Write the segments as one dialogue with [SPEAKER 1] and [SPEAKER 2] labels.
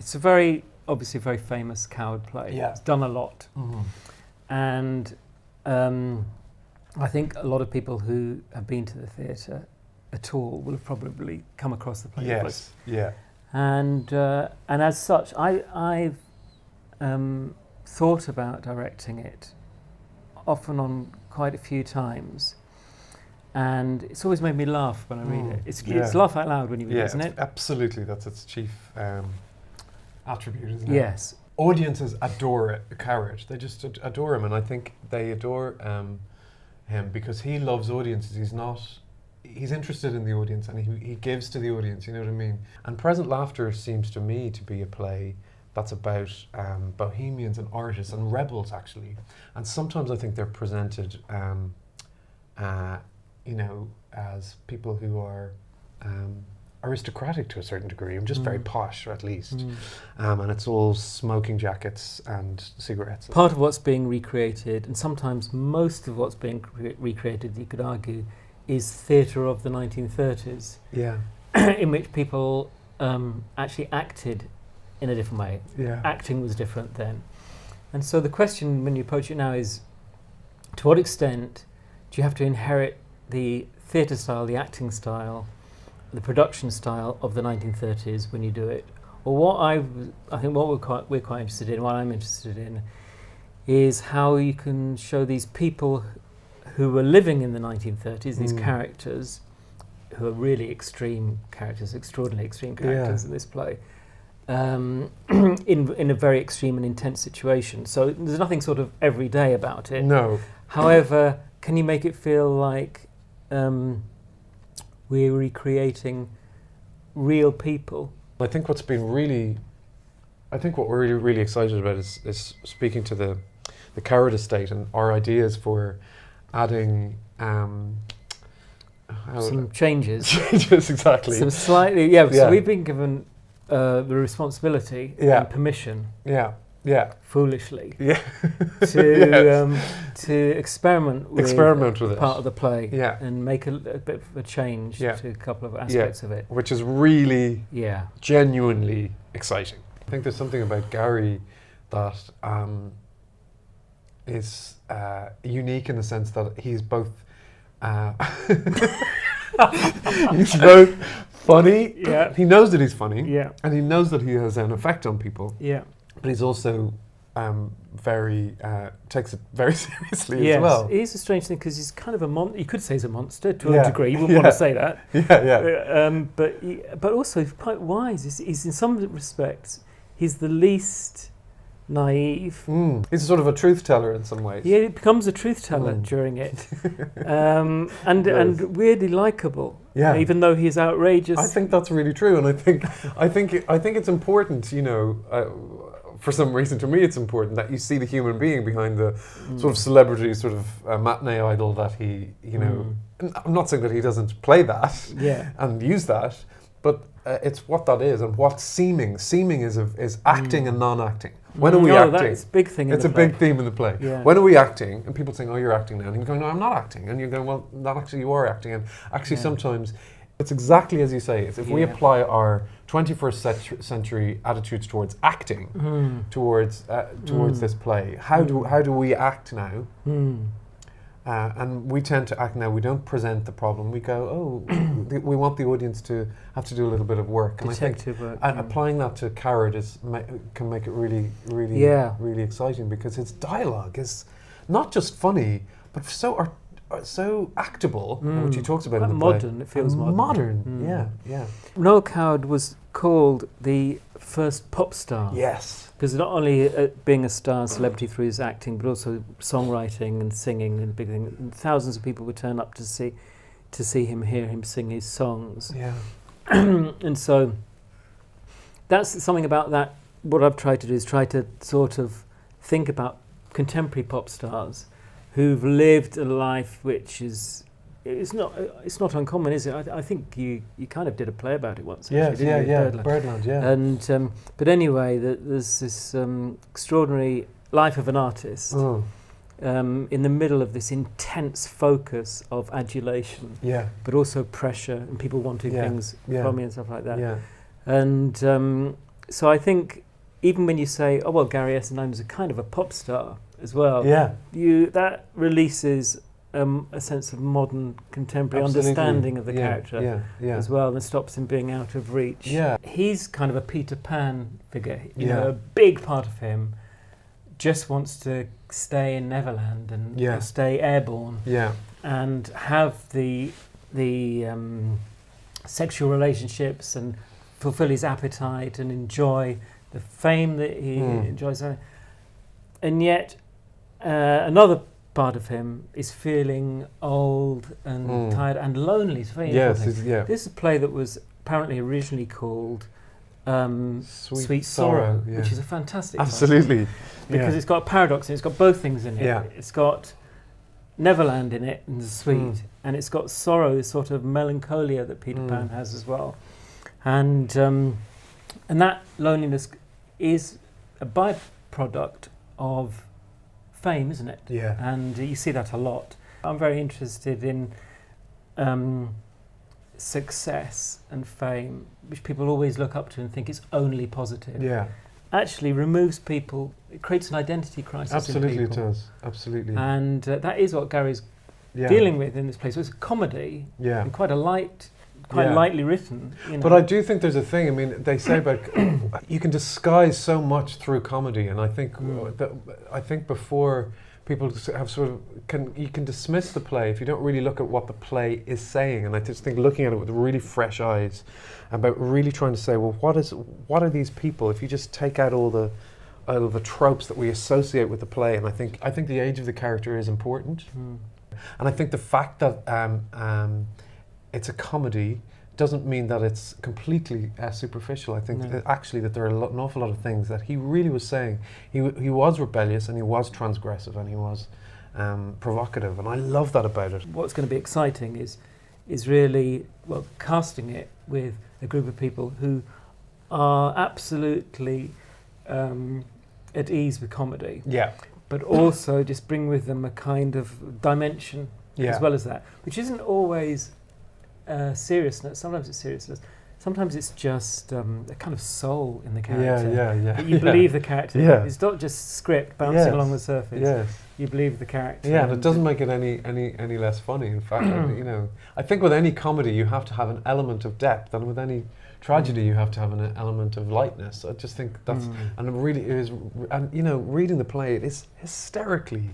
[SPEAKER 1] It's a very, obviously very famous coward play.
[SPEAKER 2] Yeah.
[SPEAKER 1] It's done a lot.
[SPEAKER 2] Mm-hmm.
[SPEAKER 1] And I think a lot of people who have been to the theatre at all will have probably come across the play.
[SPEAKER 2] Yes. Yeah.
[SPEAKER 1] And as such, I've thought about directing it, often on quite a few times, and it's always made me laugh when I read it. It's laugh out loud when you read it, isn't it?
[SPEAKER 2] Absolutely, that's its chief attribute, isn't it?
[SPEAKER 1] Yes.
[SPEAKER 2] Audiences adore Coward. They just adore him, and I think they adore him because he loves audiences. He's interested in the audience, and he gives to the audience, you know what I mean? And Present Laughter seems to me to be a play that's about bohemians and artists and rebels, actually. And sometimes I think they're presented, as people who are aristocratic to a certain degree, and just very posh, at least. And it's all smoking jackets and cigarettes.
[SPEAKER 1] Part of what's being recreated, and sometimes most of what's being recreated, you could argue, is theatre of the 1930s.
[SPEAKER 2] Yeah.
[SPEAKER 1] In which people actually acted in a different way.
[SPEAKER 2] Yeah.
[SPEAKER 1] Acting was different then. And so the question when you approach it now is, to what extent do you have to inherit the theatre style, the acting style, the production style of the 1930s when you do it? Or what I think what we're quite interested in, what I'm interested in, is how you can show these people who were living in the 1930s, these characters, who are really extreme characters, extraordinarily extreme characters in this play, in a very extreme and intense situation. So there's nothing sort of everyday about it.
[SPEAKER 2] No.
[SPEAKER 1] However, can you make it feel like we're recreating real people?
[SPEAKER 2] I think what we're really excited about is speaking to the Coward estate and our ideas for adding
[SPEAKER 1] some changes.
[SPEAKER 2] Changes, exactly.
[SPEAKER 1] Some slightly, so we've been given the responsibility and permission. Foolishly. To experiment with part of the play and make a bit of a change to a couple of aspects of it.
[SPEAKER 2] Which is really genuinely exciting. I think there's something about Gary that is unique in the sense that he's both he's both funny. He knows that he's funny. And he knows that he has an effect on people. But he's also very takes it very seriously as well.
[SPEAKER 1] He's a strange thing because he's kind of a you could say he's a monster to a degree. You wouldn't want to say that. But also he's quite wise. He's in some respects he's the least naive.
[SPEAKER 2] He's sort of a truth teller in some ways.
[SPEAKER 1] Yeah, he becomes a truth teller during it, and weirdly likable. Even though he's outrageous.
[SPEAKER 2] I think that's really true, and I think it's important. You know, for some reason, to me, it's important that you see the human being behind the sort of celebrity, sort of matinee idol that he. You know, I'm not saying that he doesn't play that and use that, but it's what that is and what seeming. Seeming is acting and non-acting. When are we acting?
[SPEAKER 1] That's a big thing.
[SPEAKER 2] It's a big theme in the play. When are we acting? And people saying, "Oh, you're acting now," and you're going, "No, I'm not acting." And you're going, "Well, not actually, you are acting." And actually, sometimes it's exactly as you say. It's if we apply our 21st century attitudes towards acting, towards this play, how do we act now? And we tend to act now. We don't present the problem. We go, "Oh, we want the audience to have to do a little bit of work." And
[SPEAKER 1] Detective work.
[SPEAKER 2] And applying that to Coward can make it really, really exciting because his dialogue is not just funny, but so actable, which he talks about in the
[SPEAKER 1] modern.
[SPEAKER 2] play.
[SPEAKER 1] It feels modern.
[SPEAKER 2] Yeah.
[SPEAKER 1] Noel Coward was called the first pop star.
[SPEAKER 2] Yes.
[SPEAKER 1] Because not only being a star and celebrity through his acting, but also songwriting and singing and big thing. And thousands of people would turn up to see him, hear him sing his songs.
[SPEAKER 2] Yeah.
[SPEAKER 1] And so that's something about that. What I've tried to do is try to sort of think about contemporary pop stars who've lived a life which is it's not uncommon, is it? I think you kind of did a play about it once.
[SPEAKER 2] Yes, Birdland,
[SPEAKER 1] And but anyway, there's this extraordinary life of an artist in the middle of this intense focus of adulation, but also pressure and people wanting things from me and stuff like that. And So I think even when you say, oh well, Gary Essenheim's a kind of a pop star as well,
[SPEAKER 2] Yeah.
[SPEAKER 1] that releases a sense of modern contemporary
[SPEAKER 2] Absolutely.
[SPEAKER 1] understanding of the character
[SPEAKER 2] Yeah.
[SPEAKER 1] as well, and stops him being out of reach.
[SPEAKER 2] Yeah.
[SPEAKER 1] He's kind of a Peter Pan figure. You
[SPEAKER 2] Yeah.
[SPEAKER 1] know, a big part of him just wants to stay in Neverland and
[SPEAKER 2] Yeah.
[SPEAKER 1] stay airborne
[SPEAKER 2] Yeah.
[SPEAKER 1] and have the sexual relationships and fulfill his appetite and enjoy the fame that he enjoys. And yet another part of him is feeling old and tired and lonely. It's very interesting.
[SPEAKER 2] Yeah.
[SPEAKER 1] This is a play that was apparently originally called Sweet
[SPEAKER 2] Sorrow,
[SPEAKER 1] Sorrow,
[SPEAKER 2] yeah.
[SPEAKER 1] which is a fantastic title,
[SPEAKER 2] Absolutely.
[SPEAKER 1] because it's got a paradox and it's got both things in it.
[SPEAKER 2] Yeah.
[SPEAKER 1] It's got Neverland in it and the sweet, and it's got sorrow, this sort of melancholia that Peter Pan has as well, and that loneliness is a byproduct of fame, isn't it?
[SPEAKER 2] Yeah.
[SPEAKER 1] And you see that a lot. I'm very interested in success and fame, which people always look up to and think is only positive.
[SPEAKER 2] Yeah.
[SPEAKER 1] Actually removes people, it creates an identity crisis
[SPEAKER 2] Absolutely
[SPEAKER 1] in
[SPEAKER 2] it
[SPEAKER 1] people.
[SPEAKER 2] does. Absolutely.
[SPEAKER 1] And that is what Gary's
[SPEAKER 2] Yeah.
[SPEAKER 1] dealing with in this play. So it's a comedy,
[SPEAKER 2] Yeah.
[SPEAKER 1] and quite
[SPEAKER 2] Yeah.
[SPEAKER 1] lightly written. You know.
[SPEAKER 2] But I do think there's a thing. I mean, they say about you can disguise so much through comedy, and I think before people have sort of you can dismiss the play if you don't really look at what the play is saying. And I just think looking at it with really fresh eyes, about really trying to say, well, what are these people? If you just take out all the tropes that we associate with the play, and I think the age of the character is important. And I think the fact that it's a comedy doesn't mean that it's completely superficial. I think that actually that there are an awful lot of things that he really was saying. He was rebellious and he was transgressive and he was provocative, and I love that about it.
[SPEAKER 1] What's going to be exciting is really, well, casting it with a group of people who are absolutely at ease with comedy,
[SPEAKER 2] Yeah.
[SPEAKER 1] but also just bring with them a kind of dimension as well as that, which isn't always seriousness. Sometimes it's seriousness. Sometimes it's just a kind of soul in the character.
[SPEAKER 2] Yeah.
[SPEAKER 1] That you believe the character.
[SPEAKER 2] Yeah.
[SPEAKER 1] It's not just script bouncing along the surface.
[SPEAKER 2] Yes.
[SPEAKER 1] You believe the character.
[SPEAKER 2] Yeah, and it doesn't make it any less funny. In fact, you know, I think with any comedy you have to have an element of depth, and with any tragedy you have to have an element of lightness. I just think that's and it really is. And you know, reading the play, it is hysterically.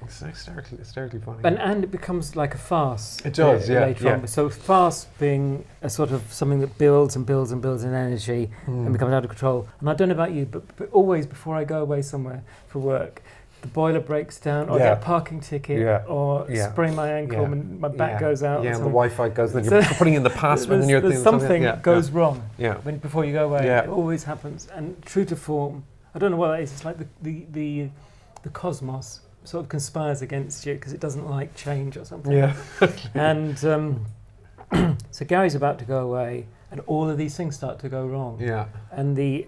[SPEAKER 2] It's hysterically funny.
[SPEAKER 1] And it becomes like a farce.
[SPEAKER 2] It does,
[SPEAKER 1] later on. So farce being a sort of something that builds and builds and builds in energy and becomes out of control. And I don't know about you, but always before I go away somewhere for work, the boiler breaks down, or I get a parking ticket, or sprain my ankle and my back goes out.
[SPEAKER 2] Yeah, and the Wi-Fi goes, then you're putting in the password and you're
[SPEAKER 1] there's something goes wrong before you go away.
[SPEAKER 2] Yeah.
[SPEAKER 1] It always happens. And true to form, I don't know what that is. It's like the cosmos sort of conspires against you because it doesn't like change or something.
[SPEAKER 2] Yeah.
[SPEAKER 1] And so Gary's about to go away, and all of these things start to go wrong.
[SPEAKER 2] Yeah.
[SPEAKER 1] And the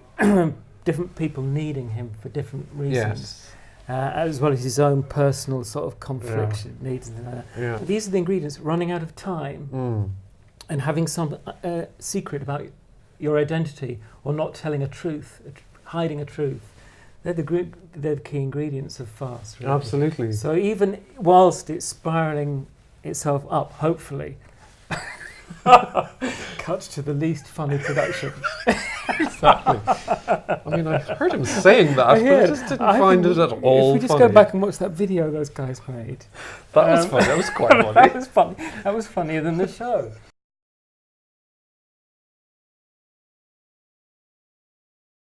[SPEAKER 1] different people needing him for different reasons, as well as his own personal sort of conflicts, needs, and things like that.
[SPEAKER 2] Yeah.
[SPEAKER 1] But these are the ingredients: running out of time, and having some secret about your identity, or not telling a truth, hiding a truth. They're the key ingredients of farce. Really.
[SPEAKER 2] Absolutely.
[SPEAKER 1] So even whilst it's spiralling itself up, hopefully, cuts to the least funny production.
[SPEAKER 2] Exactly. I mean, I heard him saying that, but I just didn't find it at all funny.
[SPEAKER 1] If we just go back and watch that video those guys made.
[SPEAKER 2] That was funny. That was quite funny.
[SPEAKER 1] That was funny. That was funnier than the show.